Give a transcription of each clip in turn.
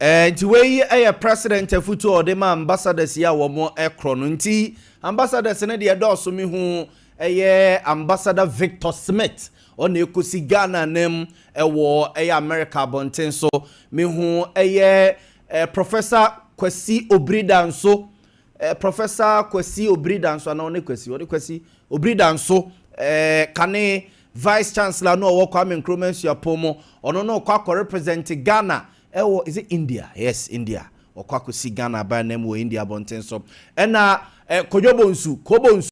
nti we a president afutu odema ambassadors ya wo mo ekro no nti ambassadors ne de dɔɔso mi hu ambassador Victor Smith on ekosi Ghana nem ewo America bonten so mi hu Professor Kwesi Obridanso Professor Kwesi Obridanso na one Kwesi Obridanso kane Vice Chancellor no wo Kwame Nkrumah Suapomo ono no kwa represent Ghana is it India? Yes, India. Okwa si Ghana ba nem wo India bonten so. Ena Kobonsu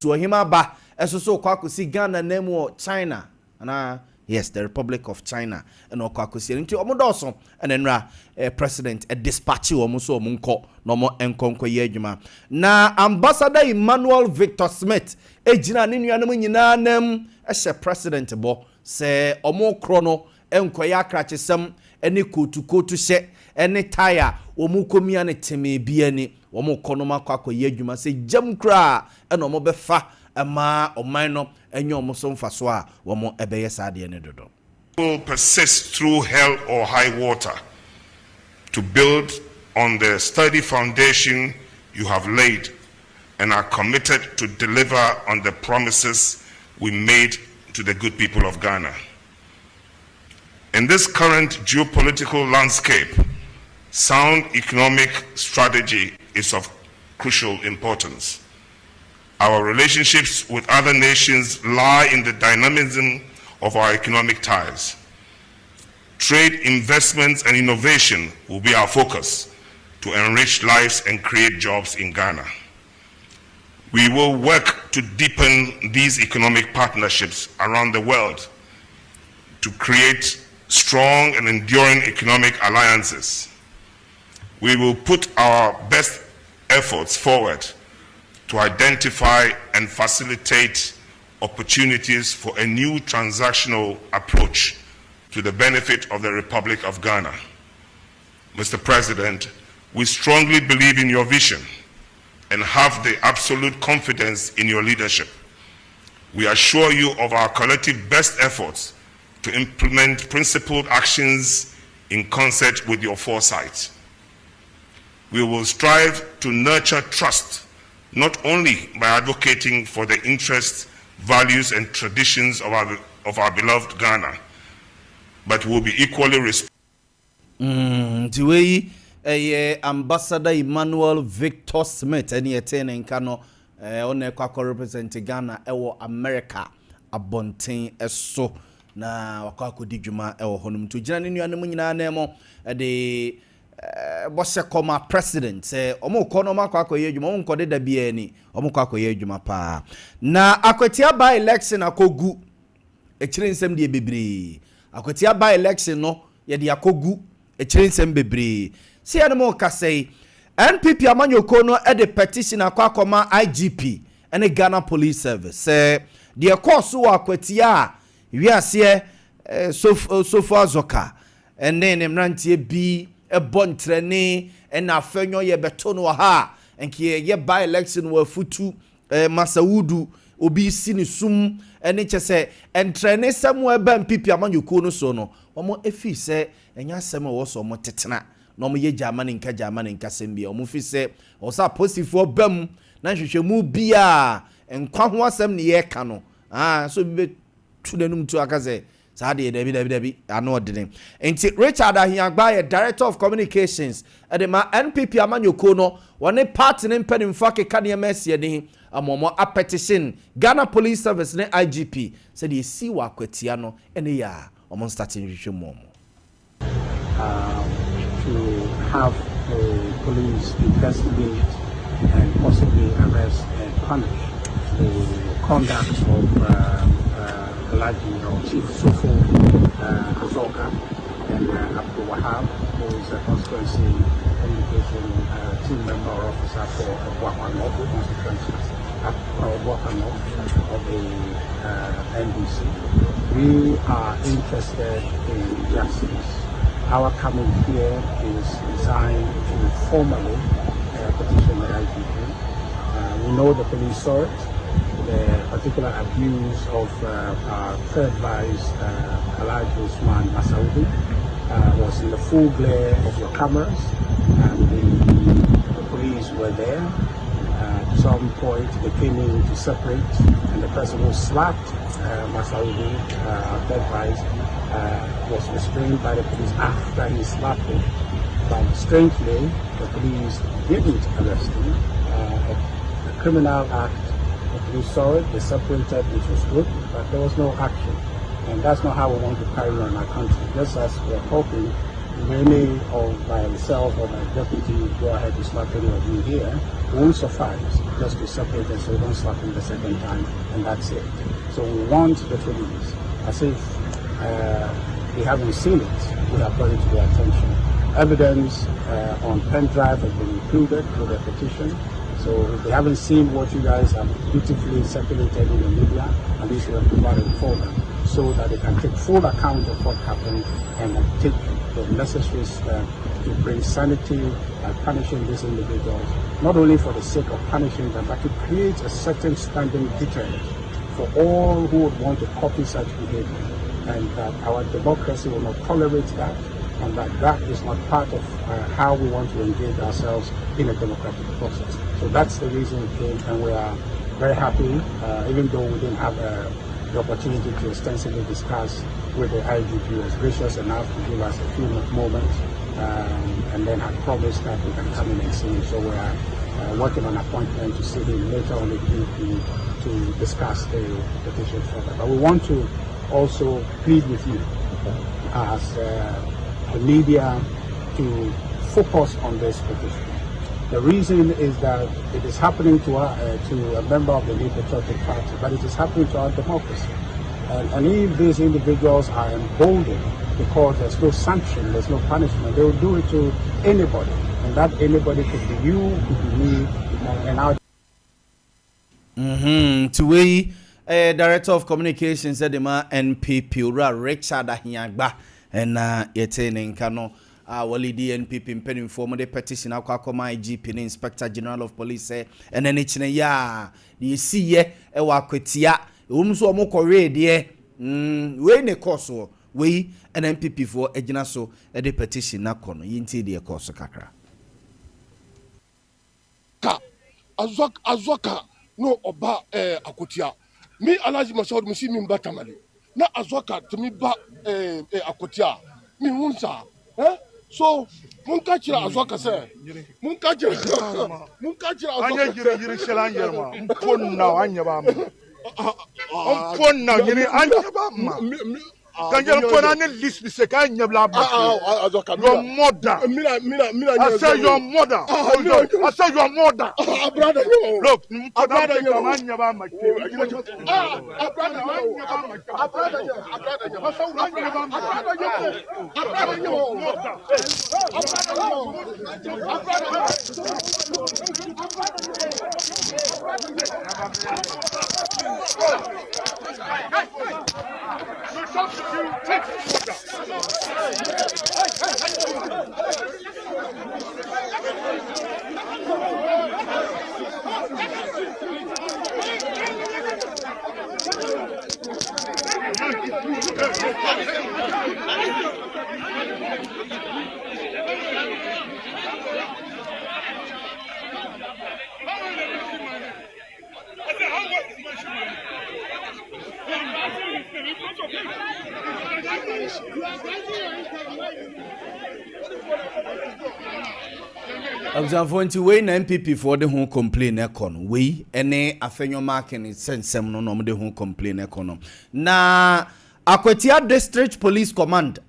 ohima ba so okwa si Ghana nem wo China. Ana yes, the Republic of China. And okwa si nti omodoso enenra president dispatch wo so omunko no mo enkonko ye adwuma. Na Ambassador Emmanuel Victor Smith ejina ne nuanom nyina nem president bo se omo krono enkoya krachesem ene kotu she ene tire omu komia ne teme bia ni omu konoma kwakọ yadwuma se jam kra ene omo befa ama oman no enye omo so mfaso a omo ebeye saade ne dodo. Will persist through hell or high water to build on the sturdy foundation you have laid and are committed to deliver on the promises we made to the good people of Ghana. In this current geopolitical landscape, sound economic strategy is of crucial importance. Our relationships with other nations lie in the dynamism of our economic ties. Trade, investments, and innovation will be our focus to enrich lives and create jobs in Ghana. We will work to deepen these economic partnerships around the world to create strong and enduring economic alliances. We will put our best efforts forward to identify and facilitate opportunities for a new transactional approach to the benefit of the Republic of Ghana. Mr. President, we strongly believe in your vision and have the absolute confidence in your leadership. We assure you of our collective best efforts to implement principled actions in concert with your foresight. We will strive to nurture trust, not only by advocating for the interests, values, and traditions of our beloved Ghana, but will be equally responsible. Ambassador Emmanuel Victor Smith, any attending Kano, on represent Ghana, America, Abontain, so. Na wakako dijuma ewo honum to jina ni nuanom nyina nemo de bose koma president se omo kono makako yedwuma omo nkode da bia ni omo kwako yedwuma pa na akwatia by election akogu ekire nsem de bebre akwatia by election no ye de akogu ekire nsem bebre se ya no ka sei NPP amanyoko no e de petition akwakoma IGP ene Ghana Police Service se de course wa akwatia wiase sofo azoka ene ne mrantie bi ebontrene ena afenyo ye beto no ha enke ye by election wa futu Masaudu obi sini sum ene chese entrene samu eba mpipi amanyoko no so no omo efi se enya asem wo so omo tetena na omo ye jamani nka sembi omo fi se osa posifo bam na hwehwemu bia enkwa ho asem ne ye ka no so bi tunenum to akaze saade David ano dene enti Richard Ahiagba Director of Communications edema NPP amanyoko no wone party ne mpanimfo keka ne emese de amomo a petition Ghana Police Service ne IGP said ye si wa kwatia no ene ya omo starting hwehwemu to have the police investigate and possibly arrest and punish the conduct of Alaji or Chief Sofo Azoka and Abdul Wahab, who is a constituency communication team member or officer for Boamah of the NDC. We are interested in justice. Our coming here is designed to formally petition the IGP. We know the police saw it. The particular abuse of our third vice, Alhaji Usman Masaudi, was in the full glare of your cameras. police were there. At some point, they came in to separate, and the person who slapped Masaudi, third vice, was restrained by the police after he slapped him. But strangely, the police didn't arrest him. A criminal act, the police saw it, they separated, which was good, but there was no action. And that's not how we want to carry on our country. Just as we're hoping many of myself or my deputy go ahead to slap any of you here, won't suffice just to separate us so we don't slap him the second time, and that's it. So we want the police, as if they haven't seen it, we have brought it to their attention. Evidence on pen drive has been included with the petition. So if they haven't seen what you guys have beautifully circulated in the media, at least we have provided for them, so that they can take full account of what happened and take the necessary steps to bring sanity and punishing these individuals, not only for the sake of punishing them, but to create a certain standing deterrent for all who would want to copy such behavior, and that our democracy will not tolerate that, and that is not part of how we want to engage ourselves in a democratic process. So that's the reason we came, and we are very happy, even though we didn't have the opportunity to extensively discuss with the IGP, who was gracious enough to give us a few moments, and then had promised that we can come in and see him. So we are working on an appointment to see him later on the evening to discuss the petition further. But we want to also plead with you as the media to focus on this petition. The reason is that it is happening to a member of the New Patriotic Party, but it is happening to our democracy. And if these individuals are emboldened because there's no sanction, there's no punishment, they will do it to anybody. And that anybody could be you, could be me, and our... To we, Director of Communications, said the NPP, Richard Ahiagba, and Yetene Nkano. Wali DNPP pen inform the petition akwa IGP ni Inspector General of Police and then echine ya the see ye e wa kwetia so omo kore de we ne course we NPP for ejina so e the petition na kono yinti de course kakra ka azoka no oba akotia mi alaji mashauri msi mi mbatamali na azoka to mi ba akotia mi hunsa so mun ka kira azoka se mun ka kira azoka anya yiri shelan yerma pon na anya ba ma pon na yiri anya ba ma kanjel pon na list bi se ka anya bla ba azoka your mother mina I say your mother I say your mother brother look brother anya ba ma Observe we na MPP for the who complain ekon we ene afenyo marking sensem no de who complain ekon na Akwatia District Police Command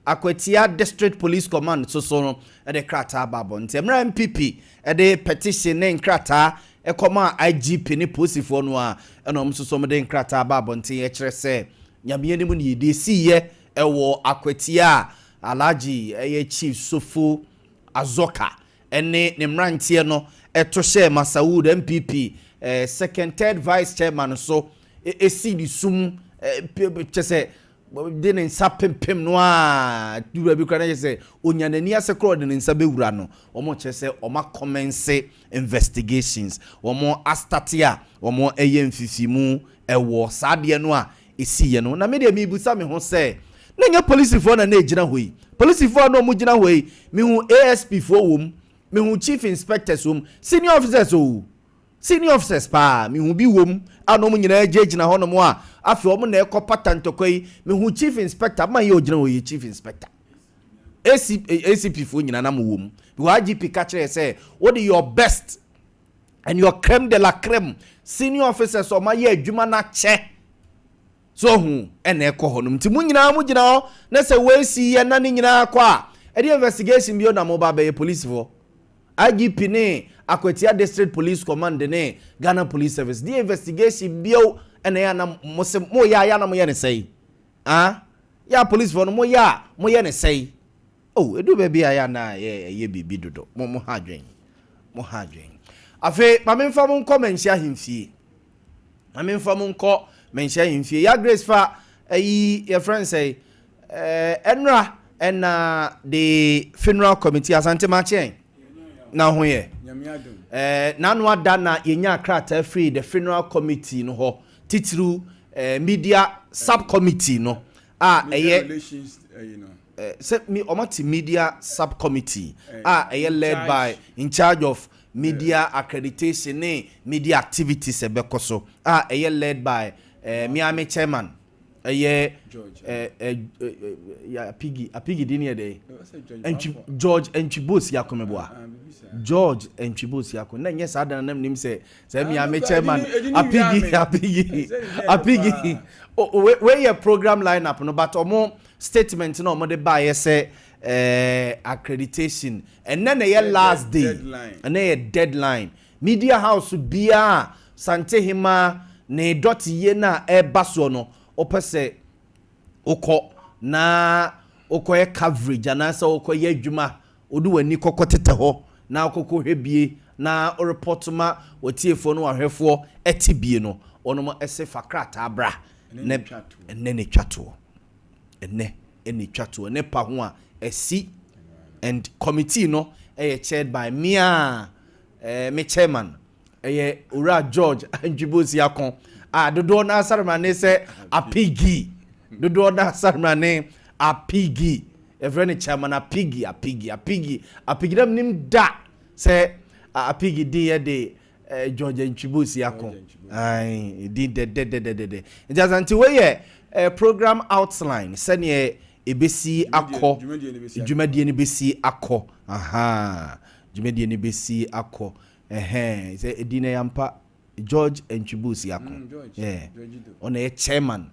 so no e de krata babon temra MPP e de petition ne krata e koma IGP ne posifo no a enom so de krata babon te e kire se nyame ni mu ne de siye e wo Akwatia Alaji e Chief Sofu Azoka ene ne mrantie no eto she Masawood MPP second third vice chairman so esi di sum chese didn't sapem no a dura bi kwana chese onyanani asekro de nsa bewura no omo chese oma commence investigations omo astatia omo eye mfifimu ewo sade no a esi ye no na me de mi busa me ho se na nya police for na ejina hoyi police for no mo jina hoyi mi hu ASP for wom me hu chief inspectors senior officers pa me hu bi wom anom nyina agegina ho no mo a afi omo na ekọ patantokoi me hu chief inspector ma ye ogina wo ye chief inspector ACP fo nyina na mo wom bi wa IGP ka kire say what is your best and your creme de la creme senior officers o ma ye adwuma na che so hu ene ekọ ho no mti mu nyina mo gina ho na say we si ye na ni nyina kwa e the investigation bi o na mo ba be police for IGP ne Akwatia District Police Command ne Ghana Police Service the investigation bio ene ya na mo ya na mo ye ne say ya police for no mo ye ne say edu baby ya na ye bibi dodo mo hadwen afi mamemfa mo nko menhia himfie ya Grace fa your friend say enra and the funeral committee asante mache na ho ye nanu ada na yenya krata free the funeral committee no ho titru media subcommittee no relations me omati media subcommittee led by in charge of media accreditation media activities ebekoso led by Miami chairman George apigi dini de George Enchibos yakomeboa George Enchibos yakon na nyesa adan nam nim se Miami chairman apigi we your program lineup no but omo statement no omo de buy say accreditation and then a last day and a deadline media house bia sante hima ne dot ye na e baso no opese oko na okoye coverage na so okoye adwuma odu wani kokotete ho na okoko hwebie na o report ma otiefo no ahwefo etibie no ono mo ese fakrata abra ne twato ene twato ne pa ho a esi and committee no chaired by me chairman Ura George Anjibosi yakon dodo na sarmane se apigi dodo na sarmane apigi every chairman apigi dem nim da se apigi de George Anjibosi yakon ai di de just until we program outline sene ebesi akọ dwumadie ne besi akọ dwumadie ne besi akọ say edina yampa George Enchibusi yakọ on a chairman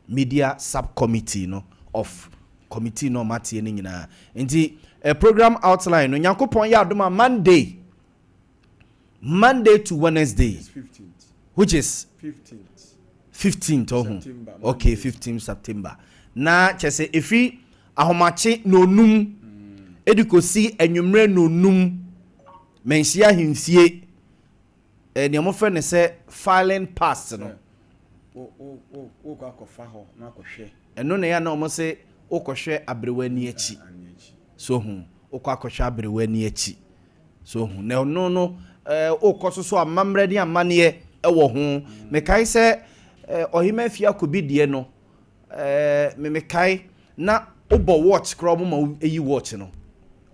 media subcommittee no of committee no matie ne nyina nti program outline no Nyankopon ya adoma Monday to Wednesday 15th which is 15th okay 15th September na chese efi ahomache nonum edukosi enwumre nonum menhia himfie ne mo fe ne se filing pass no o kwa kofa ho na akohwe eno ne ya na mo se okohwe abrewani achi so hu okwa akohwe abrewani achi so hu ne no okoso amamre ne amane ewo ho me kai se ohima fia kobidie no me kai na obo watch kro mo ma eyi watch no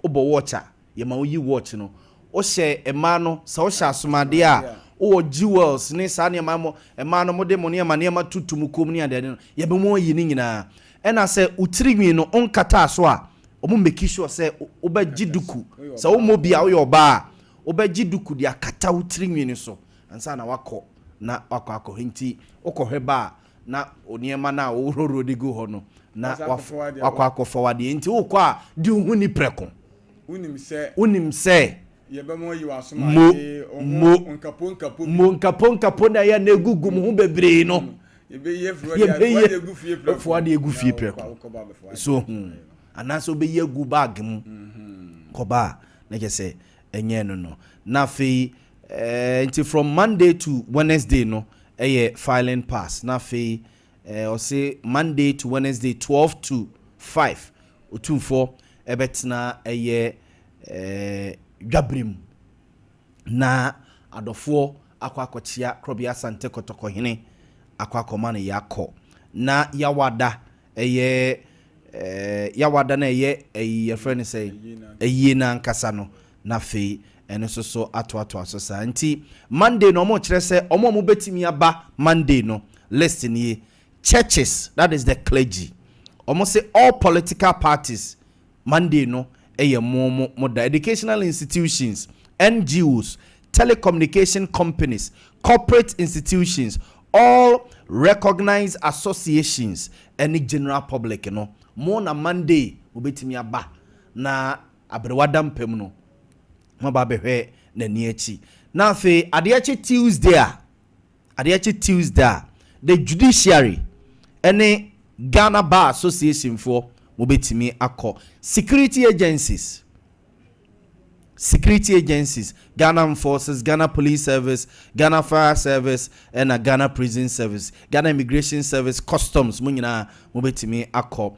obo watcher ye ma oyi watch no o she ema no sa o sha asomade a o jewels ne sa ne ma mo ema no mo de mo ne ma ne ma tutum kom ne ade no ye be mo yi ni nyina e na se utirigwi no onkata so a o mo make sure se o ba giduku sa o mo bia o yo ba o ba giduku dia kata utirigwi ni so ansa na wakọ na wakọ hinti okohwe ba na oniema na ororo de go ho no na wakọ forward nti ukọ a di hu ni preko unim se ye be mo yi wasoma nkapo na ya na egugu mu hu bebre no ye be ye forward egu fie preko so anaso be ye gu bag mu ko ba na je se enye no na fe until from Monday to Wednesday no filing pass na fe or say Monday to Wednesday 12 to 5 otumfo ebetna dwabrim na adofo akwakochia krobia sante kotoko hene akwakoma ne yakọ na yawada yawada na ye friend say na nkasa no na fe ene so ato so sa nti Monday no mo kire se omo mo betimi aba Monday no list ni churches, that is the clergy. Almost say all political parties Monday no more the educational institutions, NGOs, telecommunication companies, corporate institutions, all recognized associations, any general public, you know, more na Monday ubetimi aba na abrewadam pem no maba behwe na niechi na fe Ade Akye Tuesday the judiciary any Ghana Bar Association for mobetimi akọ security agencies, Ghana Forces, Ghana Police Service, Ghana Fire Service, and a Ghana Prison Service, Ghana Immigration Service, Customs munyina mobetimi akọ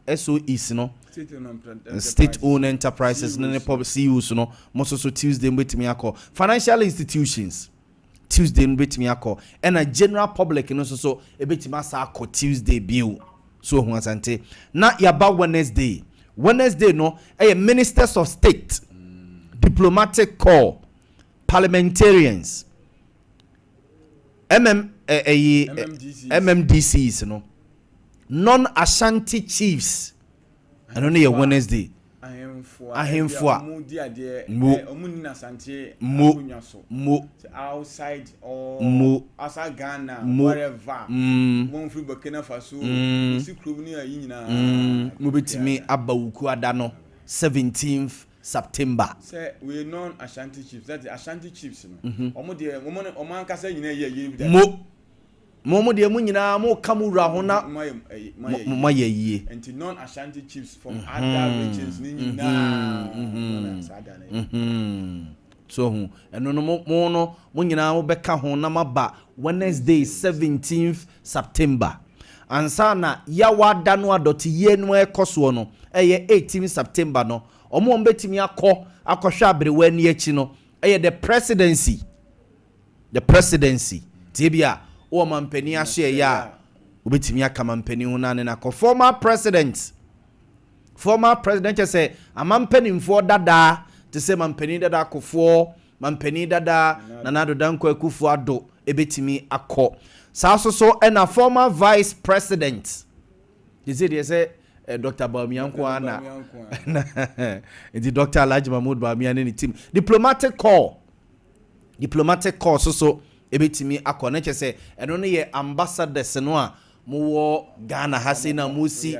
SOEs no state-owned enterprises no public CEOs no most so Tuesday mobetimi akọ financial institutions Tuesday betimi akọ and a general public no so ebetimi asa akọ Tuesday bill so hu asante na yaba Wednesday no ministers of state, diplomatic corps, parliamentarians, MMDCs no non-Ashanti chiefs and only a Wednesday ahemfo mo outside or outside Ghana wherever mo free Burkina Faso si krom ni ayi nyina mo betimi abawuku ada no 17th September. Say we non-Ashanti chiefs, that the Ashanti chiefs no omo de omo ankasa nyina ye mo de mu nyina mo kamura ho na mo ye and non-Ashanti chiefs from other regions ni nyina so hu eno no mo nyina mo beka ho na maba Wednesday 17th September ansa na yawada no adoti ye no ekoso no 18th September no omo mbetimi akọhwe abrewa ni achi no the presidency tibia o mampani ahye ya obetimi aka mampani hu na ne na former president say amampanimfo dada to say mampani dada akofo mampani dada nanado danko akufo ado ebetimi akọ so and a former vice president they say Dr. Boamah nko ana the Dr. Alhaji Mahmoud Boamah ne team diplomatic corps so ebetimi akọ na che eno ne ye ambassadors no a mo Ghana hase na musi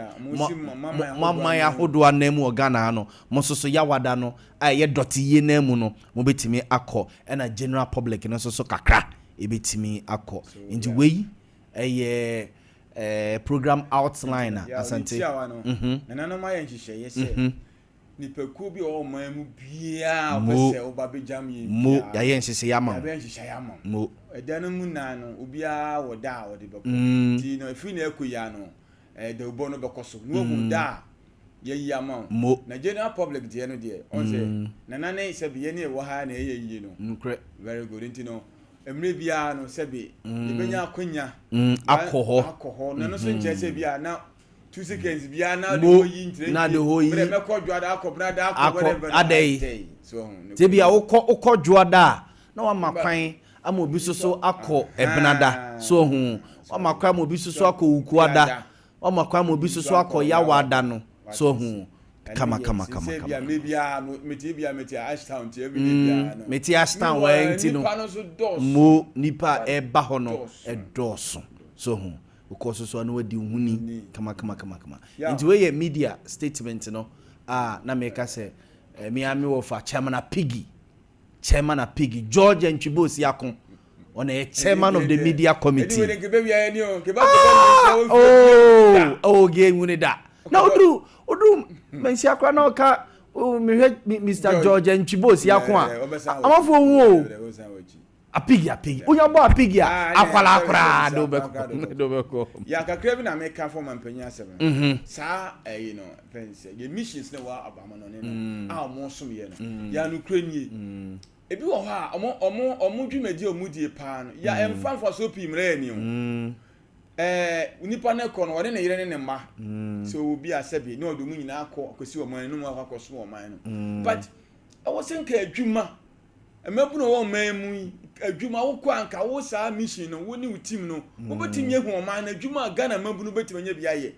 mama ya hodo anemu Ghana no mo so yawada no aye doti ye na mu no mo betimi akọ na general public no so kakra ebetimi akọ inji wey program outline asante na no ma yenhihye yese nipaku bi o mamu bia opese obabejam ye mo ya yenhihye yama mo edanu mu na no obia woda wode beko ti no afi na ekoya no de obo no bekoso no hu da ye yama na general public de no de on say na nane se bi ye ne wo ha na ye yi no very good nti no emre bia no se bi ebenya akonya akọhọ na no so nche se bia na 2 seconds bia na de ho yi ntre na de ho yi me ko dwada akọbra da akọbra adai te bia ukọ dwada na wa makwan ama obi so akọ ebnada so hu wa makwan ama obi so akọ ukuada wa makwan ama obi so akọ yawada no so hu kama maybe meti Ashtown ti every day no meti Ashtown wenti no mo nipa eba ho no edoso so hu because so na wadi huni kama nti we ye media statement no na make say me ami wo fa chairman Piggy George Nchibosi yakon on a chairman of the media committee game woni da na odru mensi akwa na oka Mr. George Nchibosi yakon amafo hu o apigi unyambo apigi akwala do beko ya kakra bi na make for mampanya 7 sa you know pense ye missions na wa abama no ne no mo som ye no ya no kranie ebi wo ha omo dwumadi omudie pa no ya emfa so pi mre ani nipa na kɔ no wɔde ne yere ne ne mma so obi asabi na ɔde mu nyina akɔ akosi wɔ man no mu akɔ so wɔ man no but ɛwɔ sɛ nka adwuma ɛmɛbu no wɔ man mu adwuma wo kɔ anka wo saa mission no wo ne wo team no wo betimi ehu ɔman na adwuma Ghana mabu no betimi nya bi ayɛ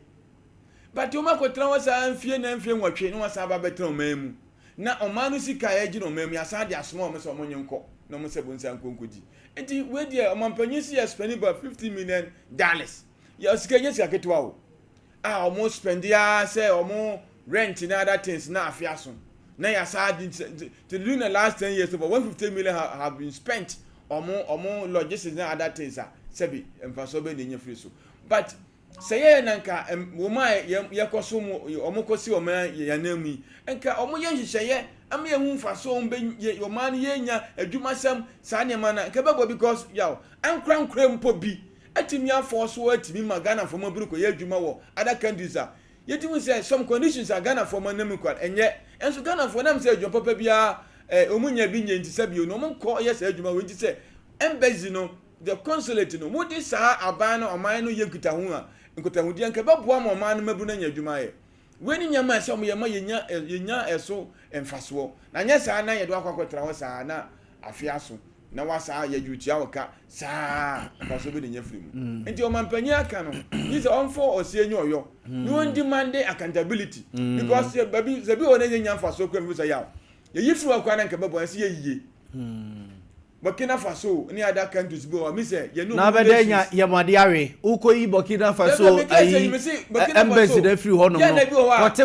but wo makɔtena wo saa mfie na mfie nwɔtwe ne wo saa ba betena ɔman mu na ɔman no sika yɛ gye no ɔman mu asa de asoma ɔmo sɛ ɔmo nye nkɔ na ɔmo sɛ bonsa nkonkodi enti we dey ɔmanpanyin si yɛ spending about $50 million yɛ sika nye sika ketewa o ɔmo spend ya sɛ ɔmo rent na other things na afia so na ya sa during the last 10 years about 150 million have been spent ɔmo logistics na other things sɛbi mfaso be nye free so but sɛ yɛ nanka woma yɛ kɔso mu ɔmo kɔsi ɔmo yɛ nanmu enka ɔmo yɛ nhyehyɛ am yɛ hu mfaso mbe ɔma no yɛ nya adwumasɛm saa ne ma na nka bɛbɔ because yaw ankra mpo bi atimi afɔ so atimi magana for maburu ko yɛ adwuma wɔ other countries yɛtimi sɛ some conditions Ghana for manam kwal enye enso Ghana for nam sɛ adwuma papa bia ɔmo nya bi nya nti sɛ bi no ɔmo kɔ yɛ sɛ adwuma wɔ nti sɛ embassy no the consulate no mo di saa aban no ɔman no yɛ nkutahudi anka bɛboa ma ɔman no mabu na nya adwuma yɛ weni nyama sɛ ɔmo yɛ ma yɛnya ɛso mfasoɔ na nyɛ saa na yɛde akɔkɔtra hɔ saa na afia so na wasa yɛdwutia wɔka saa mfasoɔ bi de nya firi mu nti ɔmanpanyin aka no yi sɛ ɔmfɔ ɔsie nye ɔyɔ ne wɔn demand accountability because baby zabi wɔ ne nya mfasoɔ kɔ mfi sɛ yaw yɛyi firi wɔkɔ na nka bɛbɔ ɛsɛ yɛyie Burkina Faso ni other countries bo mi say ye no na bede nya yamade awe ukoyi Burkina Faso ayi embassy da free ho no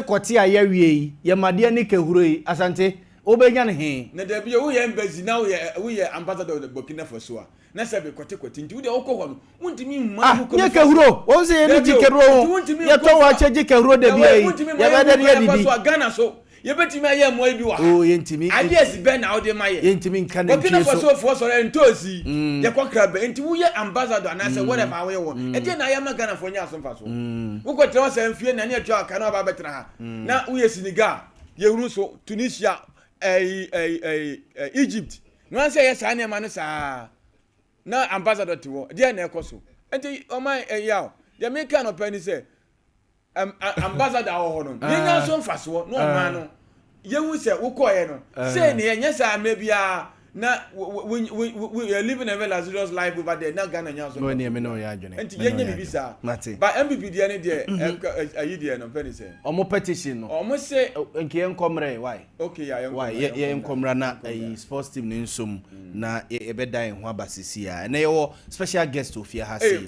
kote aye wie yamade ne kahuro yi asante obenya ne he na da bi wo ye embassy na wo ye ambassador of Burkina Faso na se be kote nti wo de wo ko ho no wontimi mma ko ne kahuro wo se ye ni jikero ye to wa che jikero da bi yi ye bede ne bibi Ghana so yebetimi aye mo bi wa oh yentimi ideas be na ode maye yentimi nka na ntwe so for so ntosi ye kwakra be enti wo ye ambassador na say whatever we won e dey na ye Ghana for nya so mfa so wo ko tre so mfie na ne atwa aka na ba betra ha na wo ye Senegal ye huru so Tunisia Egypt no say ye sa na ma no sa na ambassador ti wo dey na ekoso enti o man yaw ye make an opinion say ambassador ho no nya so mfa so no man no yewu se wo koye no say ne nya sa ma bia na we are living a very luxurious life over there na Ghana nya so no ne me no ya adwene enti yenye bibisa but MPP dia ne dia ayi dia no penny say omo petition no omo say nke enkomre why okay ya why ye enkomra na sports team ne nsom na e bedan ho abasisi a na ye special guest ofia ha say